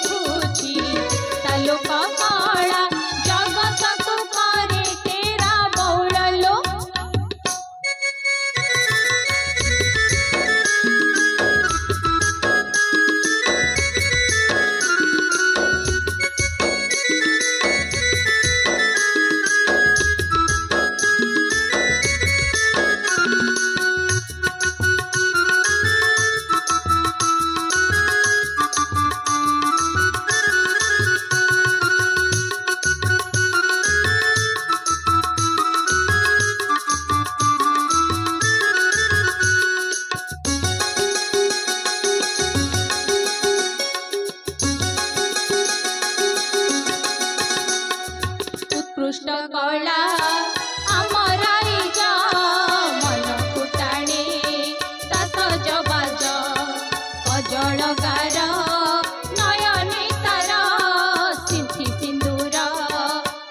देखुची तालुक कला जगत को करे तेरा बौड़लो उत्कृष्ट कला आमराई जा मन फुटाणे तास जबाज अजल गार नयने तार सिंथि सिंदूर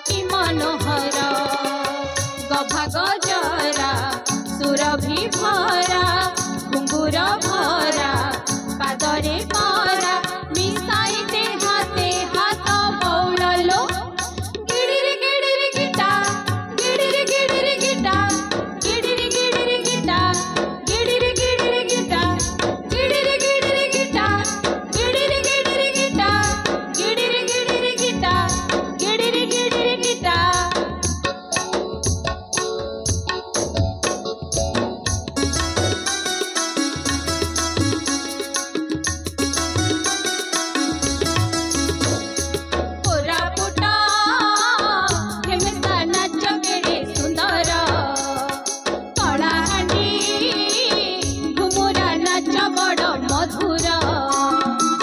कि मनोहर गभा गजरा सुरभि भरा घुंगुर भरा पादरे परा मिसाई दे हाथे हाथ बौड़लो मधुर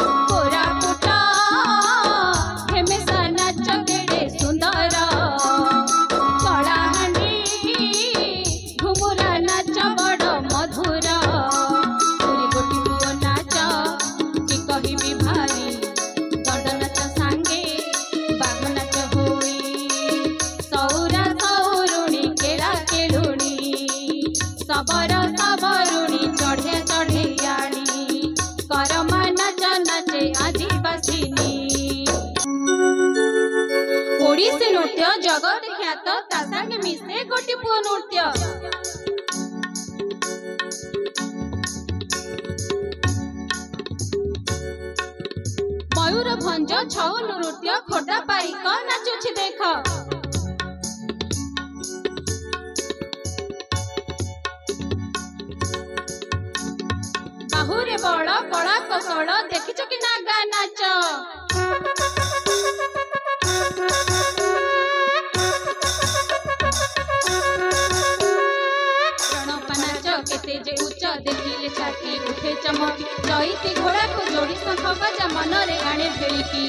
कोरापुट हेमेसा नाच केड़े सुंदर कलाहांडी घुमुरा नाच बड़ मधुर पूरी गोटी पुओ नाच कि कहिबी भारी दंड नाच सांगे बाघ नाच होई सौरा सौरुणी केला केलुणी सबरा सबरुणी चढ़े चढ़े आनी करमा नाच नाचे आदिवासिनी ओडिसी नृत्य जगत ख्यात तासांगे मिसे गोटी पुओ नृत्य मयूरभंज छौ नृत्य खोटा पाइक नाचुछि देख बाहुरे बड़ कला कौशल देखिछ कि नागा नाच रणपा नाच केते जे उच्च देखिले छाती उठे चमकी जईती घोड़ा को जोड़ी शंख बजा मनरे आणे भेलिकी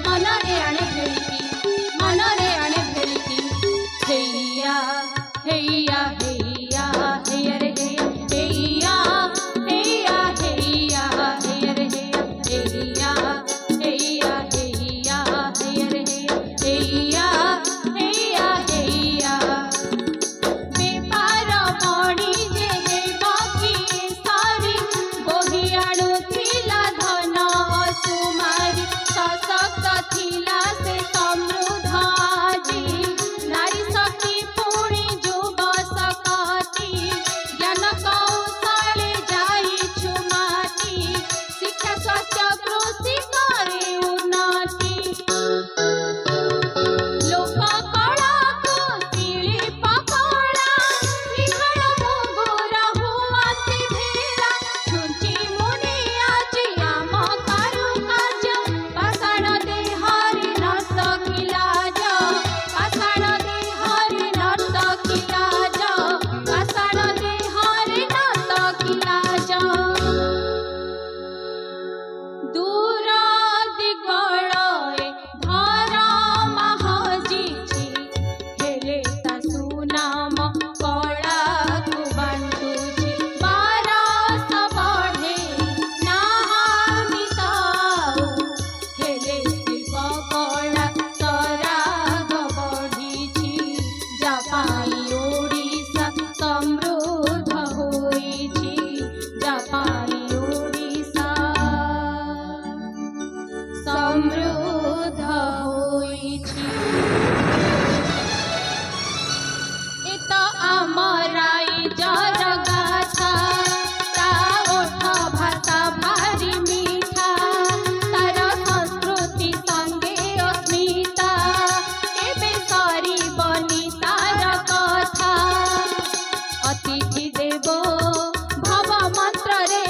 मनरे आणे भेलिकी मनरे आणे भेलिकी हेया हेया हेया हेया रे हेया हेया हेया हेया रे हेया हेया हेया हेया रे हेया हेया हेया बेपार मणि जे हेबकी सारी बोही आणुथिला धन सुमारी सस समृद्ध होइछि। ए तो आमराई जर गाथा ता ओठ भाषा भारी मीठा तार संस्कृति संगे अस्मिता केबे सरी बनी तार कथा। अतिथि देवो भव मंत्र रे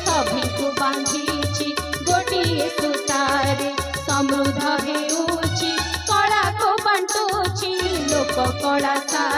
सभी को बांधिछि गोटिए सूतारे समृद्ध हेउछि कला को बांटुछि लोक कला।